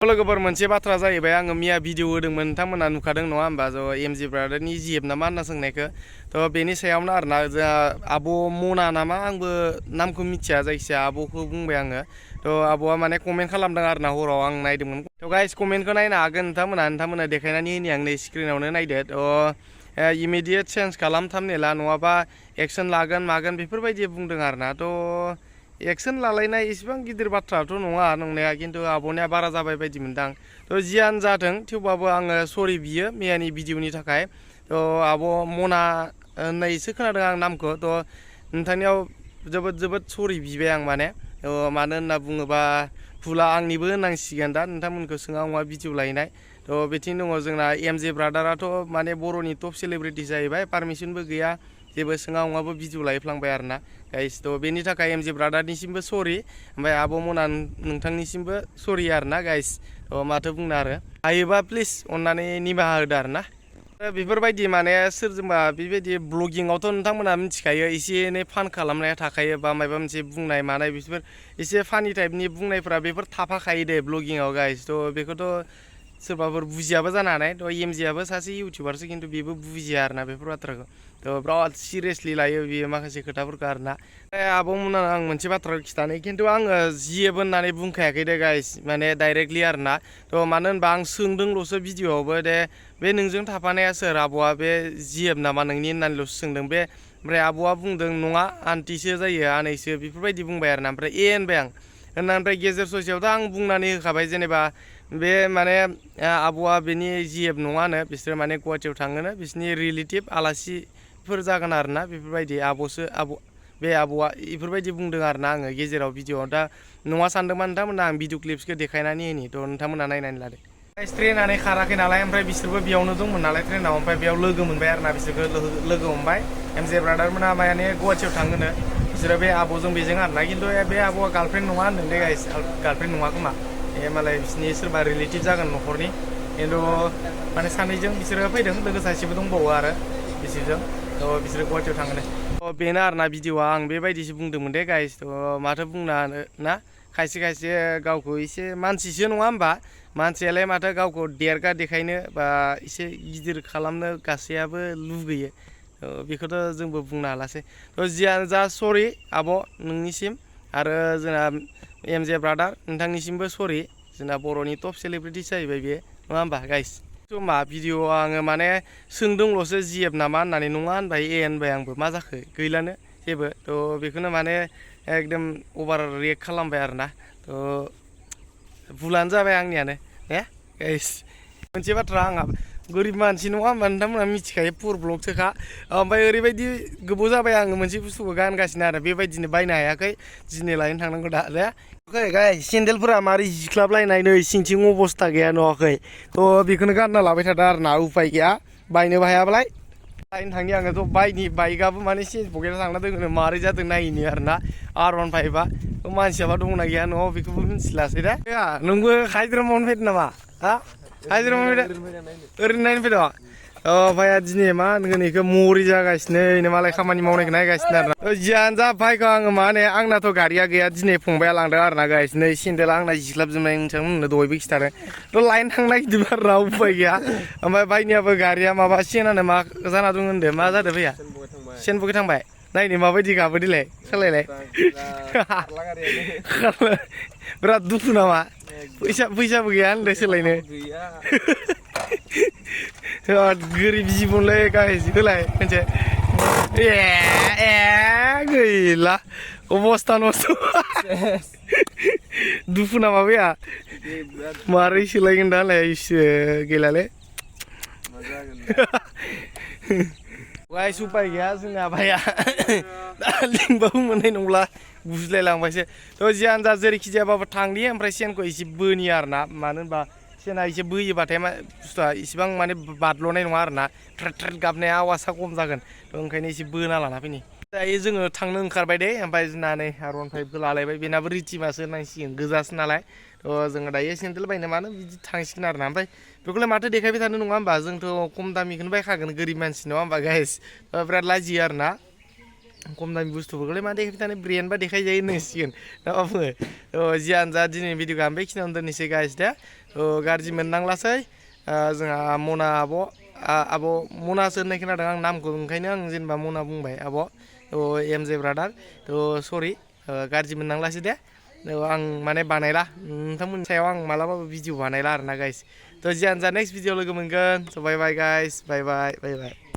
लोगोफोर मोनसे बाथ्रा जाहैबाय आङो मिया भिडिअ होदोंमोन नोंथांमोना नुखादों नङा होमबा ज' एमजे ब्रादारनि जिएफ नामा होनना सोंनायखौ थ' बेनि सायावनो आरोना जोंहा आब' मना नामा आंबो नामखौ मिथिया जायखिजाया आब'खौ बुंबाय आङो थ' आब'आ माने कमेन्ट खालामदों आरोना हराव आं नायदोंमोन थ' गाइस कमेन्टखौ नायनो हागोन नोंथांमोना देखायनानै होनि आं नै स्क्रिनावनो नायदो थ' इमिडियेट चेन्ज खालाम थामनेला नङाबा एक्सन लागोन मागोन बेफोरबायदि बुंदों आरोना थ' एक्सन लालायनाय इसेबां गिदिर बाथ्राथ' नङा नंनाया खिन्थु आब'निया बारा जाबाय बायदि मोनदां थ' जियानो जाथों थेवबाबो आङो सरि बियो मियानि भिडिअनि थाखाय थ' आब' मना होननायसो खोनादों आं नामखौ थ' नोंथांनियाव जोबोद सरि बिबाय आं माने मानो होनना बुङोबा भुला आंनिबो होननांसिगोन दा नोंथांमोनखौ सोङा अमा भिडिअ लायनाय थ' बेथिं दङ जोंना एमजे ब्रादाराथ' माने बर'नि टप सेलिब्रिटि जाहैबाय पारमिसनबो गैया जेबो सोङा अमाबो भिडिअ लायफ्लांबाय आरोना गाइस थ' बेनि थाखाय एमजे ब्रादारनिसिमबो सरि ओमफ्राय आब' मना नोंथांनिसिमबो सरि आरोना गाइस थ' माथो बुंनो आरो हायोबा प्लिज अननानै निमाहा होदो आरोना बेफोरबायदि माने सोरजोंबा बेबायदि ब्लगिंआवथ' नोंथांमोना मिथिखायो एसे एनै फान खालामनाया थाखायो बा माबा मोनसे बुंनाय मानाय बेफोर एसे फानि टाइपनि बुंनायफोरा बेफोर थाफाखायो दे ब्लगिंआव गाइस थ' बेखौथ' सोरबाफोर बुजियाबो जानो हानाय थ' एमजेआबो सासे इउटिउबारसो खिन्थु बेबो बुजिया आरोना बेफोर बाथ्राखौ थ' बिराद सिरियासलि लायो बियो माखासे खोथाफोरखौ आरोना आब'मोना आं मोनसे बाथ्राखौ खिथानो खिन्थु आङो जिएफ होननानै बुंखायाखै दे गाइस माने डाइरेक्टलि आरोना थ' मानो होनबा आं सोंदोंल'सो भिडिअआवबो दे बे नोंजों थाफानाया सोर आब'आ बे जिएफ नामा नोंनि होननानैल'सो सोंदों बे ओमफ्राय आब'आ बुंदों नङा आन्टिसो जायो आनैसो बेफोरबायदि बुंबाय आरोना ओमफ्राय होनबाय आं ओमफ्राय गेजेर ससेयावथ' आं बुंनानै होखाबाय जेनेबा बे माने आब'आ बेनि जिएफ नङानो बिसोरो माने गुवाहाटियाव थाङोनो बिसोरनि रिलेटिभ आलासिफोर जागोन आरोना बेफोरबायदि बे आब'आ बेफोरबायदि बुंदों आरोना आङो गेजेराव भिडिअआव दा नङा सानदोंमोन नोंथांमोना आं भिडिअ क्लिप्सखौ देखायनानै होनि थ' नोंथांमोना नायनानै लादो ट्रेनानो खाराखै नालाय ओमफ्राय बिसोरबो बेयावनो दंमोन नालाय ट्रेनाव ओमफ्राय बेयाव लोगो मोनबाय आरोना बिसोरखौ लोगो हमबाय एमजे ब्रादारमोना माने गुवाहाटियाव थाङोनो बिसोरो बे आब'जों बेजों आरोना खिन्थु बे आब'आ गार्लफ्रेन्ड नङा होनदों दे गाइस गार्लफ्रेन्ड नङा खोमा मालाय बिसोरनि सोरबा रिलेटिभ जागोन न'खरनि खिन्थु माने सानैजों बिसोरो फैदों लोगो सासेबो दंबावो आरो बिसोरजों थ' बिसोरो गुवाहाटियाव थाङोनो थ' बेनो आरोना भिडिअआ आं बेबायदिसो बुंदोंमोन दे गाइस थ' माथो बुंनो ना खायसे गावखौ एसे मानसिसो नङा होमबा मानसियालाय माथो गावखौ देरगा देखायनो बा एसे गिदिर खालामनो गासैयाबो लुगैयो बेखौथ' जोंबो बुंनो हालासै थ' जियानो जा सरि आब' नोंनिसिम आरो जोंना एमजे ब्रादार नोंथांनिसिमबो सरि जोंना बर'नि टप सेलिब्रिटि जाहैबाय बेयो नङा होमबा गाइस मा भिडिअ आङो माने सोंदोंल'सो जिएफ नामा होननानै नङा होनबाय होनबाय आंबो मा जाखो गैलानो जेबो थ' बेखौनो माने एकदम अभार रियेक्ट खालामबाय आरोना थ' भुलानो जाबाय आंनियानो गाइस मोनसे बाथ्रा आंहा गोरिब मानसि नङा होमबा नोंथांमोना मिथिखायो पुर ब्लगसोखा ओमफ्राय ओरैबायदि गोबाव जाबाय आङो मोनसे बुस्थुखौ गानगासिनो आरो बेबायदिनो बायनो हायाखै दिनै लायनो थांनांगौ दा गाइस सेन्देलफोरा मारै जिख्लाबलायनाय नै सिंथिं अबस्था गैया नुवाखै थ' बेखौनो गानना लाबाय थादों आरोना उफाय गैया बायनोबो हायाबालाय लायनो थांनि आङोथ' बाइकआबो माने चेन्ज पकेटाव थांना दोङो मारै जादों नायनि आरोना R15 मानसियाबा दंना गैया न'आव बेखौबो मिथिलासै दा नोंबो हाइद्रामावनो फैदों नामा हाइद्रामाव फैदों ओरैनो नायनो फैदों भाइया दिनै मा होनगोन बेखौ मरि जागासिनो मालाय खामानि मावनायखौ नायगासिनो आरोना जियानो जा भाइखौ आङो माने आंनाथ' गारिया गैया दिनै फंबाया लांदों आरोना गाइस नै सेन्देला आंना जिख्लाबजोबनाय नोंथांमोननो दहायबो खिथादों थ' लायनो थांनो नागिरदों आरोना उफाय गैया ओमफ्राय भाइनियाबो गारिया माबा सेनानो मा जाना दं होनदों मा जादों भैया सेन बगे थांबाय नायनो माबायदि गाबो दिलाय सोलायलाय बिराद दुखु नामा फैसाबो गैया होनदों सोलायनो गोरिब जिबनलै गाइस होलाय खनसे गैला अबस्था नस्थ' दुखु नामा बेया मारै सोलायगोन दा होनलाय गैलालै गाइस उपाय गैया जोंना भाइया लिंबाबो मोननाय नंला गुज्लायलांबायसो थ' जियानो जा जेरैखि जायाबाबो थांनि ओमफ्राय सेनखौ एसे बोनि आरोना मानो होनबा सेना एसे बोयोबाथाय बुस्थुआ इसिबां माने बादल'नाय नङा आरोना ट्रेट गाबनाया आवाजआ खम जागोन थ' ओंखायनो एसे बोना लाना फैनि दायो जोङो थांनो ओंखारबाय दे ओमफ्राय जोंना नै R15खौ लालायबाय बेनाबो रिटिमासो होनांसिगोन गोजासो नालाय थ' जोङो दायो सेन्देल बायनो मानो बिदि थांसिगोन आरोना ओमफ्राय बेखौलाय माथो देखायबाय थानो नङा होमबा जोंथ' खम दामिखौनो बायखागोन गोरिब मानसि नङा होमबा गाइस बिराद लाजियो आरोना खम दामि बुस्थुफोरखौलाय मा देखायबाय थानो ब्रेन्डबा देखायजायो होननांसिगोन ना मा बुङो थ' जियानो जा दिनैनि भिडिअखौ आं बेखिनियावनो दोननोसै गाइस दे गाज्रि मोननांलासै जोंहा मना आब' मनासो होननाय खोनादों आं नामखौ ओंखायनो आं जेनेबा मना बुंबाय आब' एम जे ब्रादार सरि गाज्रि मोननांलासै दे आं माने बानायला नोंथांमोननि सायाव आं मालाबाबो भिडिअ बानायला आरोना गाइस जियानो जा नेक्स्ट भिडिअ लोगो मोनगोन बाय बाय गाइस बाय बाय बाय बाय